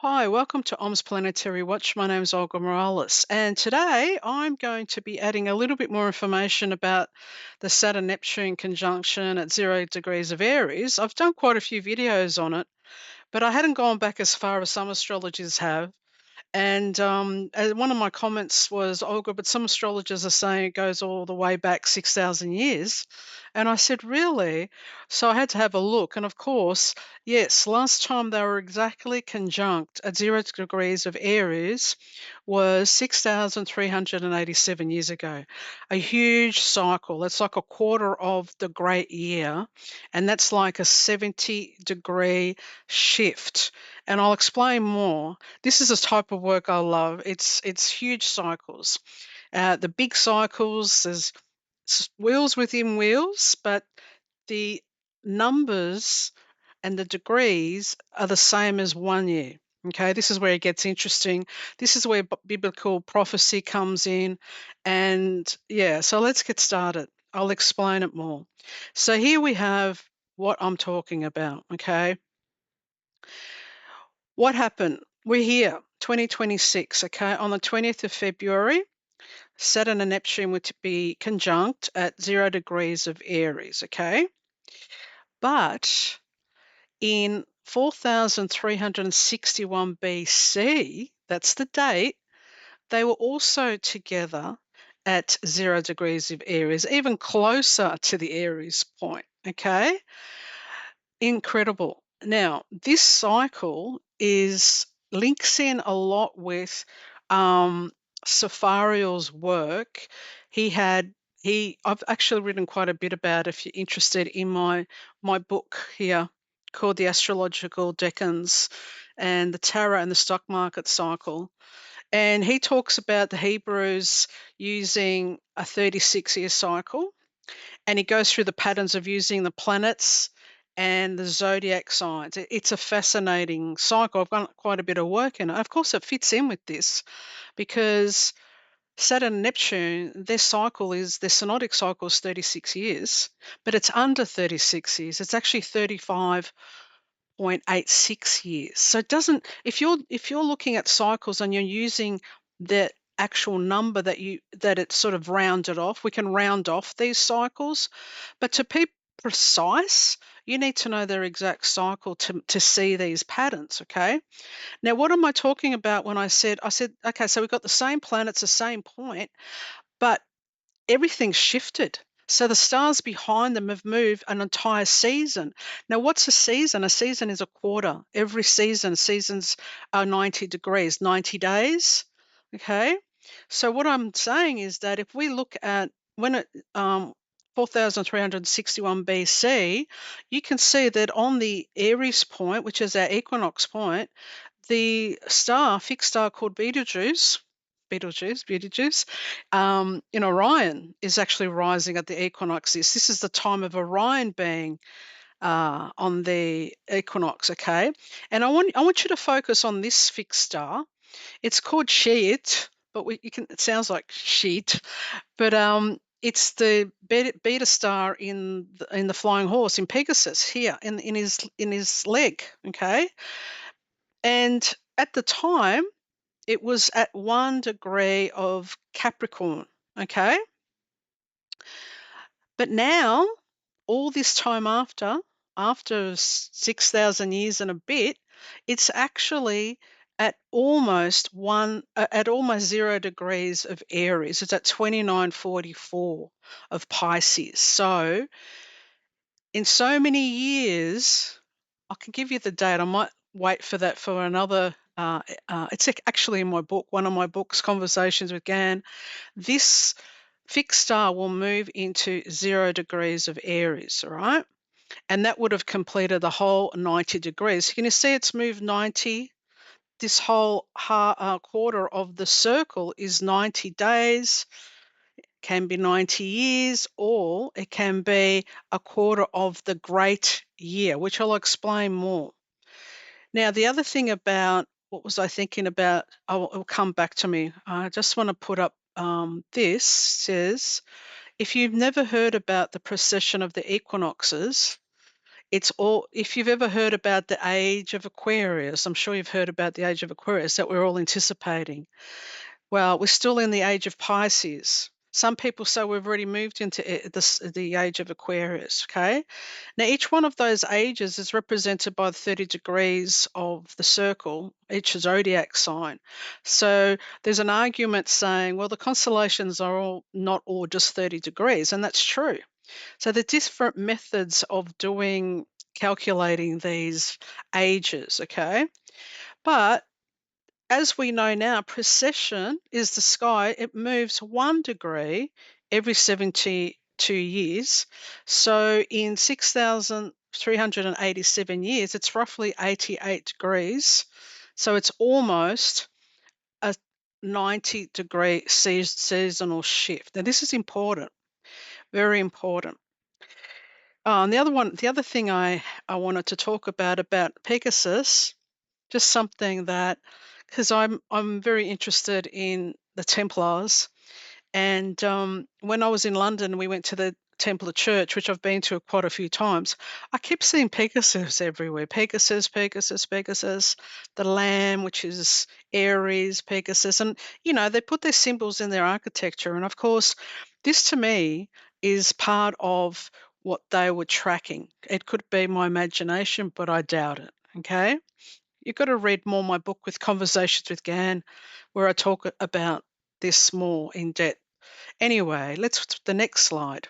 Hi, welcome to OMS Planetary Watch. My name is Olga Morales, and today I'm going to be adding a little bit more information about the Saturn Neptune conjunction at 0 degrees of Aries. I've done quite a few videos on it, but I hadn't gone back as far as some astrologers have. And one of my comments was, Olga, but some astrologers are saying it goes all the way back 6,000 years. And I said, really? So I had to have a look. And of course, yes, last time they were exactly conjunct at 0 degrees of Aries was 6,387 years ago. A huge cycle. That's like a quarter of the great year. And that's like a 70-degree shift. And I'll explain more. This is a type of work I love. It's huge cycles. The big cycles, there's wheels within wheels, but the numbers and the degrees are the same as 1 year. Okay, this is where it gets interesting. This is where biblical prophecy comes in. And yeah, so let's get started. I'll explain it more. So here we have what I'm talking about. Okay. What happened? We're here, 2026, okay? On the 20th of February, Saturn and Neptune were to be conjunct at 0 degrees of Aries, okay? But in 4361 BC, that's the date, they were also together at 0 degrees of Aries, even closer to the Aries point, okay? Incredible. Now, this cycle links in a lot with Safariel's work. He had I've actually written quite a bit about if you're interested in my book here called The Astrological Decans and the Tarot and the Stock Market Cycle. And he talks about the Hebrews using a 36-year cycle, and he goes through the patterns of using the planets and the zodiac signs. It's a fascinating cycle. I've done quite a bit of work in it. Of course, it fits in with this because Saturn and Neptune, their synodic cycle is 36 years, but it's under 36 years. It's actually 35.86 years. So it doesn't, if you're looking at cycles and you're using the actual number that it's sort of rounded off, we can round off these cycles, but to be precise, you need to know their exact cycle to see these patterns, okay? Now, what am I talking about when I said, okay, so we've got the same planets, the same point, but everything's shifted. So the stars behind them have moved an entire season. Now, what's a season? A season is a quarter. Every seasons are 90 degrees, 90 days. Okay. So what I'm saying is that if we look at when it 4,361 BC, you can see that on the Aries point, which is our equinox point, the fixed star called Betelgeuse, in Orion is actually rising at the equinox. This is the time of Orion being on the equinox, okay? And I want you to focus on this fixed star. It's called Scheat, but it sounds like Scheat, but it's the beta star in the flying horse in Pegasus here in his leg, okay? And at the time, it was at 1 degree of Capricorn, okay? But now, all this time after 6,000 years and a bit, it's actually at almost 0 degrees of Aries. It's at 2944 of Pisces. So, in so many years, I can give you the date. I might wait for that for another. It's actually in my book, one of my books, Conversations with Gan. This fixed star will move into 0 degrees of Aries, all right? And that would have completed the whole 90 degrees. Can you see it's moved 90? This whole quarter of the circle is 90 days, can be 90 years, or it can be a quarter of the great year, which I'll explain more. Now, the other thing about what was I thinking about? It'll come back to me. I just want to put up this says, if you've never heard about the precession of the equinoxes, It's all, if you've ever heard about the age of Aquarius, I'm sure you've heard about the age of Aquarius that we're all anticipating. Well, we're still in the age of Pisces. Some people say we've already moved into the age of Aquarius, okay? Now, each one of those ages is represented by 30 degrees of the circle, each zodiac sign. So there's an argument saying, well, the constellations are all not all just 30 degrees, and that's true. So the different methods of doing calculating these ages, okay? But as we know now, precession is the sky. It moves 1 degree every 72 years. So in 6,387 years, it's roughly 88 degrees. So it's almost a 90-degree seasonal shift. Now, this is important, very important. And the other thing I wanted to talk about Pegasus, just something that, because I'm very interested in the Templars, and when I was in London, we went to the Templar Church, which I've been to quite a few times. I kept seeing Pegasus everywhere. Pegasus, Pegasus, Pegasus, the lamb, which is Aries, Pegasus. And, they put their symbols in their architecture. And of course, this to me is part of what they were tracking. It could be my imagination, but I doubt it. Okay. You've got to read more my book with Conversations with Gan, where I talk about this more in depth. Anyway, let's the next slide.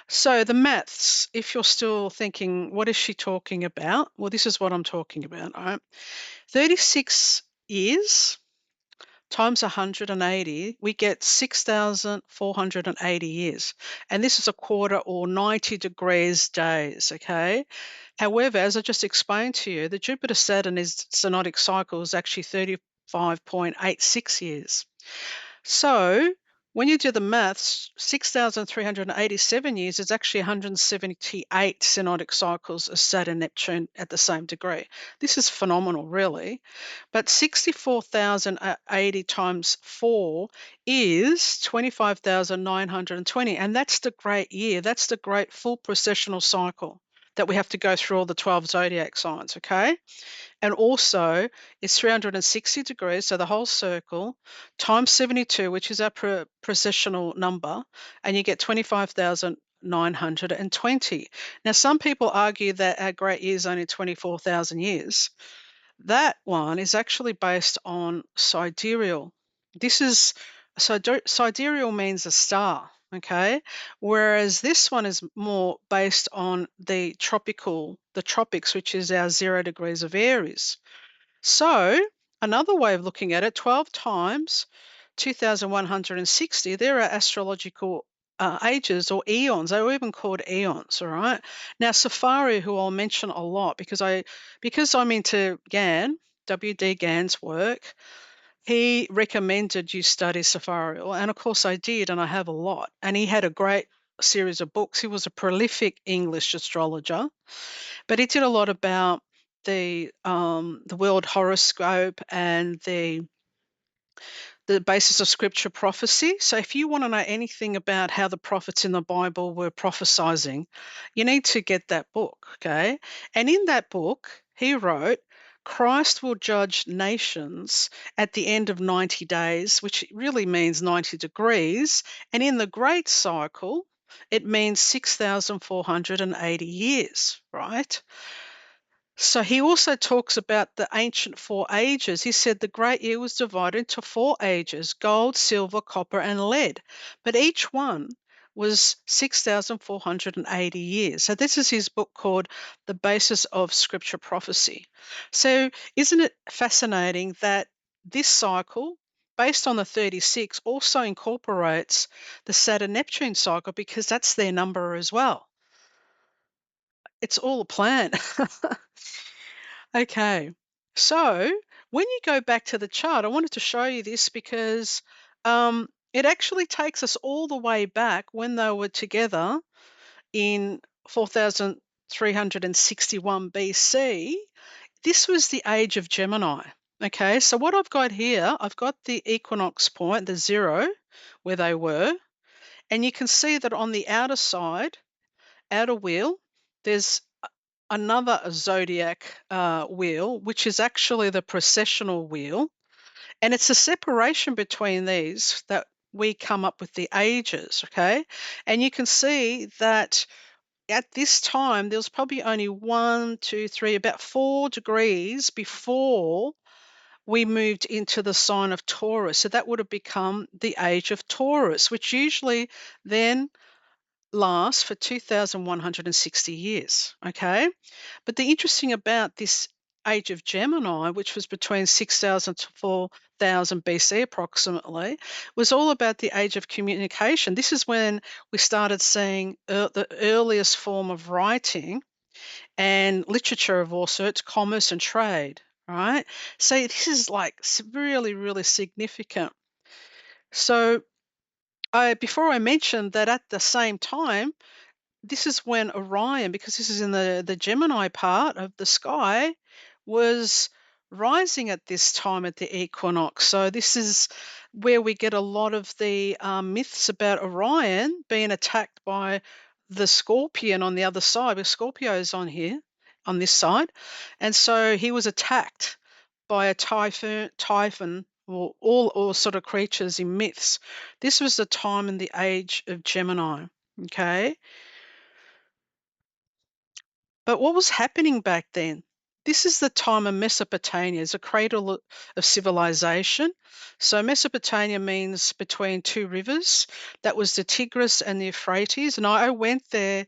So the maths, if you're still thinking, what is she talking about? Well, this is what I'm talking about. All right. 36 years times 180, we get 6,480 years. And this is a quarter or 90 degrees days, okay? However, as I just explained to you, the Jupiter-Saturn is synodic cycle is actually 35.86 years. So when you do the maths, 6,387 years is actually 178 synodic cycles of Saturn Neptune at the same degree. This is phenomenal, really. But 64,080 times 4 is 25,920. And that's the great year. That's the great full precessional cycle that we have to go through all the 12 zodiac signs, okay? And also, it's 360 degrees, so the whole circle, times 72, which is our precessional number, and you get 25,920. Now, some people argue that our great year is only 24,000 years. That one is actually based on sidereal. This is sidereal means a star, okay? Whereas this one is more based on the tropics, which is our 0 degrees of Aries. So another way of looking at it, 12 times 2,160, there are astrological ages or eons. They were even called eons, all right? Now, Safari, who I'll mention a lot because I'm into Gan, W.D. Gan's work, he recommended you study Safari. And of course I did, and I have a lot. And he had a great series of books. He was a prolific English astrologer, but he did a lot about the world horoscope and the basis of scripture prophecy. So if you want to know anything about how the prophets in the Bible were prophesizing, you need to get that book, okay? And in that book, he wrote, Christ will judge nations at the end of 90 days, which really means 90 degrees. And in the great cycle, it means 6,480 years, right? So he also talks about the ancient 4 ages. He said the great year was divided into 4 ages: gold, silver, copper, and lead. But each one was 6,480 years. So this is his book called The Basis of Scripture Prophecy. So isn't it fascinating that this cycle, based on the 36, also incorporates the Saturn-Neptune cycle because that's their number as well. It's all a plan. Okay, so when you go back to the chart, I wanted to show you this because it actually takes us all the way back when they were together in 4,361 BC. This was the age of Gemini. Okay, so what I've got here, I've got the equinox point, the 0, where they were, and you can see that on the outer side, outer wheel, there's another zodiac wheel, which is actually the precessional wheel. And it's a separation between these that we come up with the ages, okay? And you can see that at this time, there was probably only one, two, three, about 4 degrees before we moved into the sign of Taurus. So that would have become the age of Taurus, which usually then lasts for 2,160 years. Okay. But the interesting about this age of Gemini, which was between 6,000 to 4,000 BC approximately, was all about the age of communication. This is when we started seeing the earliest form of writing and literature of all sorts, commerce and trade, right? So this is like really, really significant. So before I mentioned that at the same time, this is when Orion, because this is in the Gemini part of the sky, was rising at this time at the equinox. So this is where we get a lot of the myths about Orion being attacked by the Scorpion on the other side. Because Scorpio's on here, on this side, and so he was attacked by a typhon, or all sort of creatures in myths. This was the time in the age of Gemini. Okay. But what was happening back then? This is the time of Mesopotamia, it's a cradle of civilization. So Mesopotamia means between two rivers. That was the Tigris and the Euphrates. And I went there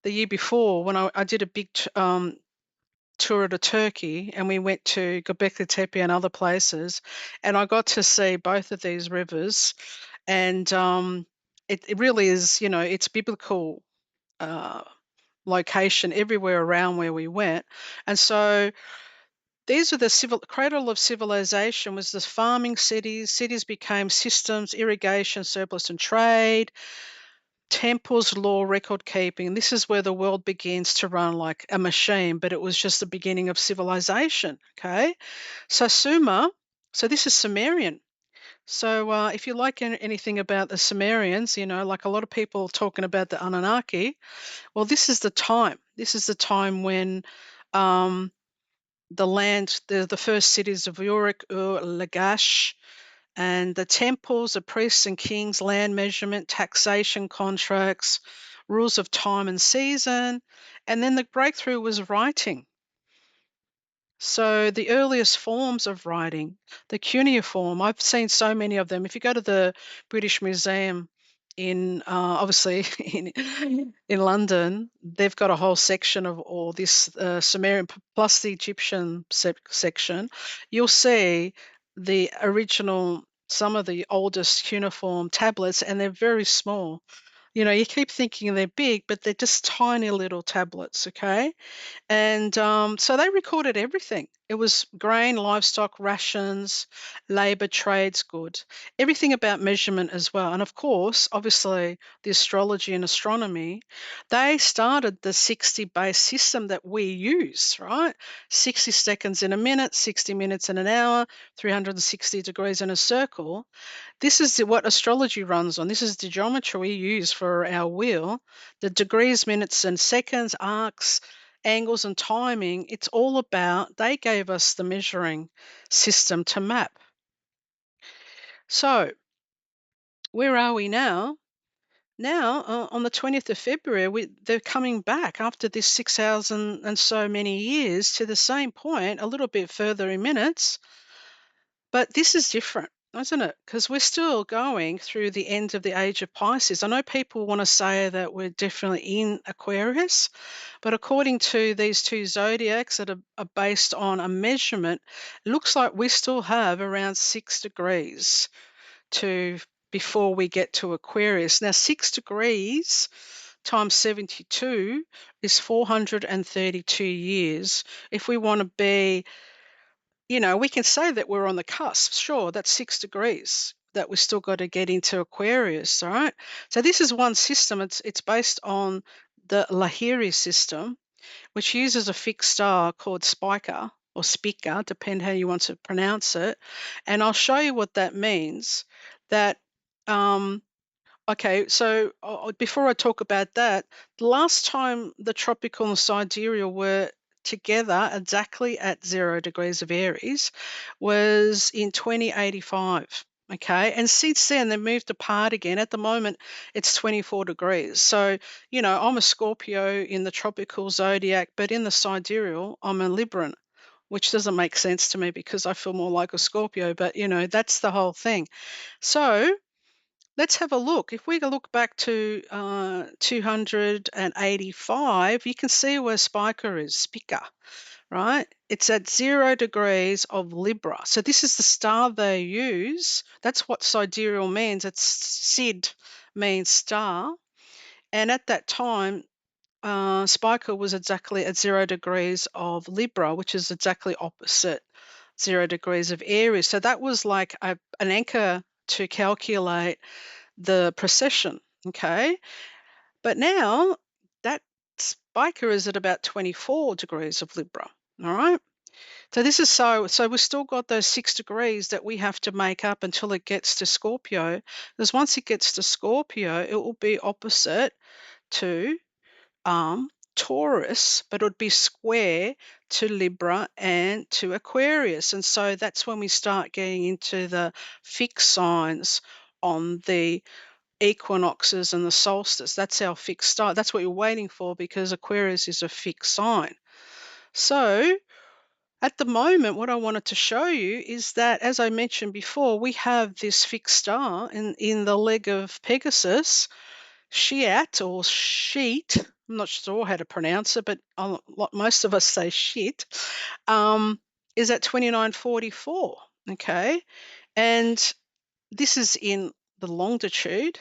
the year before when I did a big tour to Turkey, and we went to Göbekli Tepe and other places. And I got to see both of these rivers. And it really is, it's biblical. Uh, Location everywhere around where we went. And so these are the cradle of civilization was the farming cities. Cities became systems, irrigation, surplus and trade, temples, law, record keeping. This is where the world begins to run like a machine, but it was just the beginning of civilization. Okay. So Sumer, so this is Sumerian. So if you like anything about the Sumerians, like a lot of people talking about the Anunnaki, well, this is the time. This is the time when um, the first cities of Uruk, Ur, Lagash, and the temples, the priests and kings, land measurement, taxation contracts, rules of time and season, and then the breakthrough was writing. So the earliest forms of writing, the cuneiform, I've seen so many of them. If you go to the British Museum in obviously in London, they've got a whole section of all this Sumerian plus the Egyptian section. You'll see the original, some of the oldest cuneiform tablets, and they're very small. You keep thinking they're big, but they're just tiny little tablets. Okay. And so they recorded everything. It was grain, livestock, rations, labor, trades, good, everything about measurement as well. And of course, obviously, the astrology and astronomy, they started the 60 base system that we use, right? 60 seconds in a minute, 60 minutes in an hour, 360 degrees in a circle. This is what astrology runs on. This is the geometry we use for our wheel. The degrees, minutes, and seconds, arcs, angles and timing, it's all about, they gave us the measuring system to map. So where are we now? Now, on the 20th of February, they're coming back after this 6,000 and so many years to the same point, a little bit further in minutes. But this is different, isn't it? Because we're still going through the end of the age of Pisces. I know people want to say that we're definitely in Aquarius, but according to these two zodiacs that are based on a measurement, it looks like we still have around 6 degrees to before we get to Aquarius. Now, 6 degrees times 72 is 432 years. If we want to be, we can say that we're on the cusp. Sure, that's 6 degrees that we still got to get into Aquarius, all right? So this is one system. It's based on the Lahiri system, which uses a fixed star called Spica or Spica, depend how you want to pronounce it. And I'll show you what that means. That Okay, so before I talk about that, the last time the tropical and sidereal were together exactly at 0 degrees of Aries was in 2085. Okay, and since then they moved apart again. At the moment, it's 24 degrees. So, I'm a Scorpio in the tropical zodiac, but in the sidereal, I'm a Libran, which doesn't make sense to me because I feel more like a Scorpio, but that's the whole thing. So, let's have a look. If we look back to 285, you can see where Spica is, Spica, right? It's at 0 degrees of Libra. So this is the star they use. That's what sidereal means. It's Sid means star. And at that time, Spica was exactly at 0 degrees of Libra, which is exactly opposite 0 degrees of Aries. So that was like an anchor to calculate the precession, okay? But now that Spica is at about 24 degrees of Libra, all right? So this is so we've still got those 6 degrees that we have to make up until it gets to Scorpio. Because once it gets to Scorpio, it will be opposite to Taurus, but it would be square to Libra and to Aquarius. And so that's when we start getting into the fixed signs on the equinoxes and the solstice. That's our fixed star. That's what you're waiting for because Aquarius is a fixed sign. So at the moment, what I wanted to show you is that, as I mentioned before, we have this fixed star in the leg of Pegasus, Scheat or Sheet. I'm not sure how to pronounce it, but most of us say shit. Is at 2944. Okay, and this is in the longitude.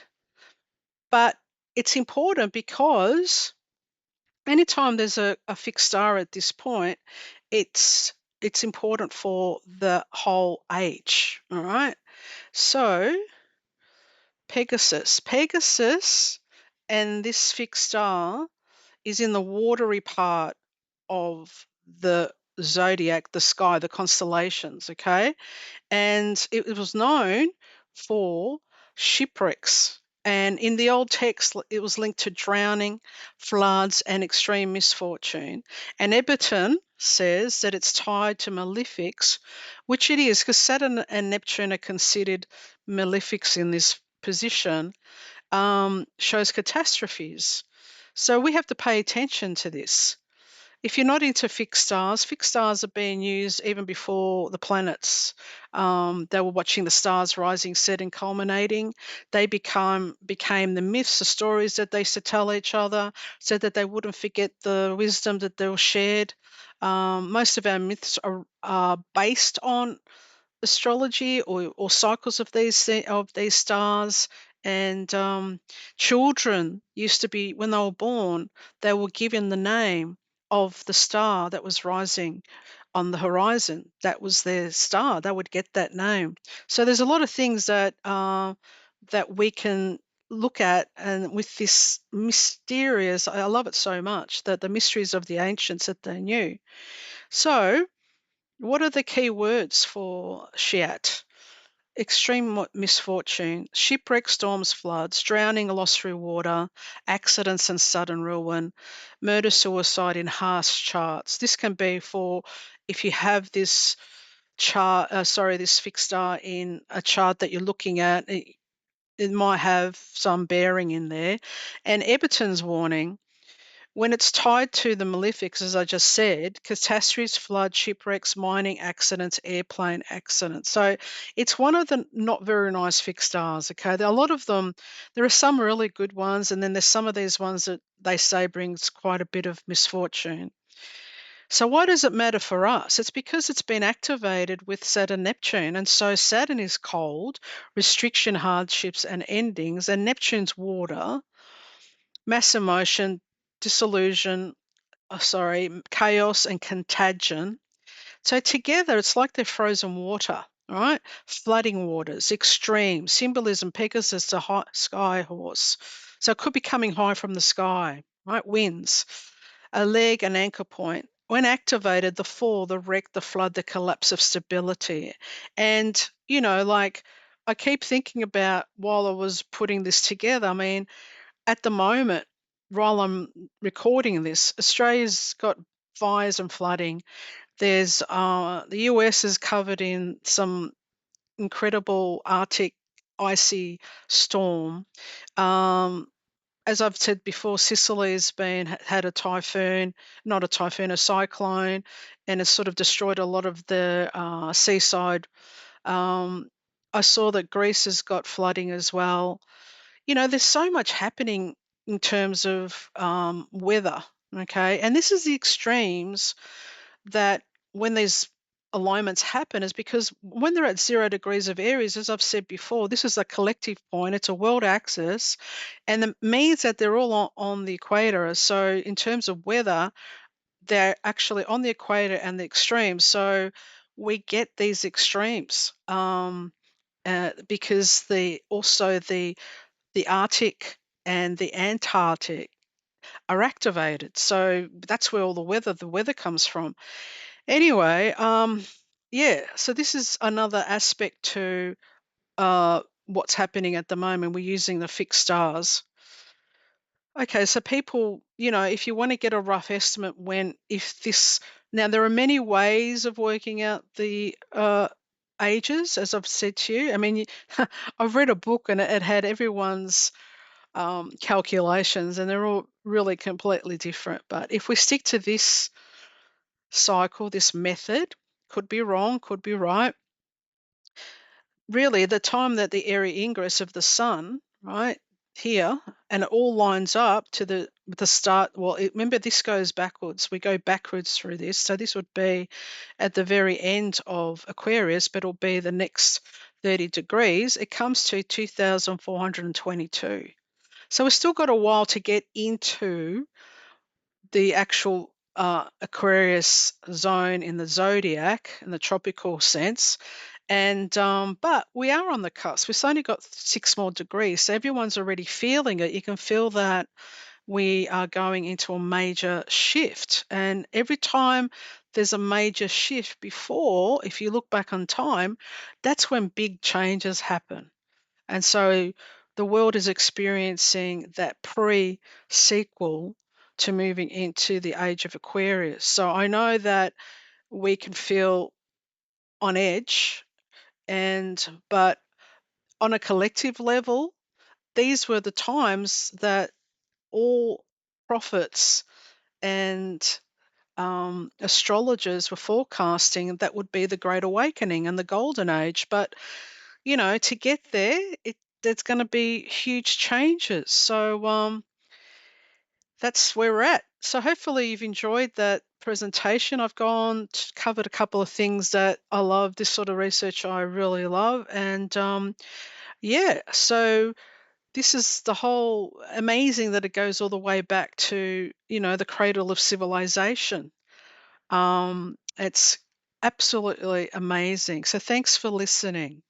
But it's important because anytime there's a fixed star at this point, it's it's important for the whole age. All right. So Pegasus, and this fixed star is in the watery part of the zodiac, the sky, the constellations. Okay, and it was known for shipwrecks. And in the old text, it was linked to drowning, floods, and extreme misfortune. And Eberton says that it's tied to malefics, which it is, because Saturn and Neptune are considered malefics in this position, shows catastrophes. So we have to pay attention to this. If you're not into fixed stars are being used even before the planets. They were watching the stars rising, setting, culminating. They became the myths, the stories that they used to tell each other, so that they wouldn't forget the wisdom that they were shared. Most of our myths are based on astrology or cycles of these stars. And children used to be, when they were born, they were given the name of the star that was rising on the horizon. That was their star. They would get that name. So there's a lot of things that we can look at, and with this mysterious, I love it so much, that the mysteries of the ancients that they knew. So what are the key words for Scheat? Extreme misfortune, shipwreck, storms, floods, drowning, loss through water, accidents and sudden ruin, murder, suicide in harsh charts. This can be for if you have this this fixed star in a chart that you're looking at. It might have some bearing in there. And Eberton's warning, when it's tied to the malefics, as I just said, catastrophes, flood, shipwrecks, mining accidents, airplane accidents. So it's one of the not very nice fixed stars. Okay, a lot of them. There are some really good ones, and then there's some of these ones that they say brings quite a bit of misfortune. So why does it matter for us? It's because it's been activated with Saturn Neptune, and so Saturn is cold, restriction, hardships, and endings, and Neptune's water, mass emotion, disillusion, chaos and contagion. So together, it's like they're frozen water, all right? Flooding waters, extreme, symbolism, Pegasus, the sky horse. So it could be coming high from the sky, right? Winds, a leg, an anchor point. When activated, the fall, the wreck, the flood, the collapse of stability. And, like I keep thinking about while I was putting this together. I mean, at the moment, while I'm recording this, Australia's got fires and flooding. There's the US is covered in some incredible Arctic icy storm. Um, as I've said before, Sicily's had a typhoon, not a typhoon, a cyclone, and it's sort of destroyed a lot of the seaside. Um, I saw that Greece has got flooding as well. There's so much happening in terms of weather. Okay, and this is the extremes that when these alignments happen is because when they're at 0 degrees of Aries, as I've said before, this is a collective point, it's a world axis, and it means that they're all on the equator. So, in terms of weather, they're actually on the equator and the extremes. So, we get these extremes because the Arctic and the Antarctic are activated. So that's where all the weather comes from. Anyway, yeah, so this is another aspect to what's happening at the moment. We're using the fixed stars. Okay, so people, if you want to get a rough estimate if this, now there are many ways of working out the ages, as I've said to you. I mean, I've read a book and it had everyone's calculations, and they're all really completely different. But if we stick to this cycle, this method, could be wrong, could be right. Really, the time that the area ingress of the sun, right here, and it all lines up to the start. Well, remember this goes backwards. We go backwards through this, so this would be at the very end of Aquarius, but it'll be the next 30 degrees. It comes to 2,422. So we've still got a while to get into the actual Aquarius zone in the zodiac in the tropical sense. And but we are on the cusp. We've only got 6 more degrees, so everyone's already feeling it. You can feel that we are going into a major shift. And every time there's a major shift before, if you look back on time, that's when big changes happen. And so the world is experiencing that pre-sequel to moving into the age of Aquarius. So I know that we can feel on edge, but on a collective level, these were the times that all prophets and astrologers were forecasting that would be the Great Awakening and the Golden Age. But to get there, there's going to be huge changes. So that's where we're at. So hopefully you've enjoyed that presentation. I've covered a couple of things that I love. This sort of research I really love, and yeah. So this is the whole amazing that it goes all the way back to the cradle of civilization. It's absolutely amazing. So thanks for listening.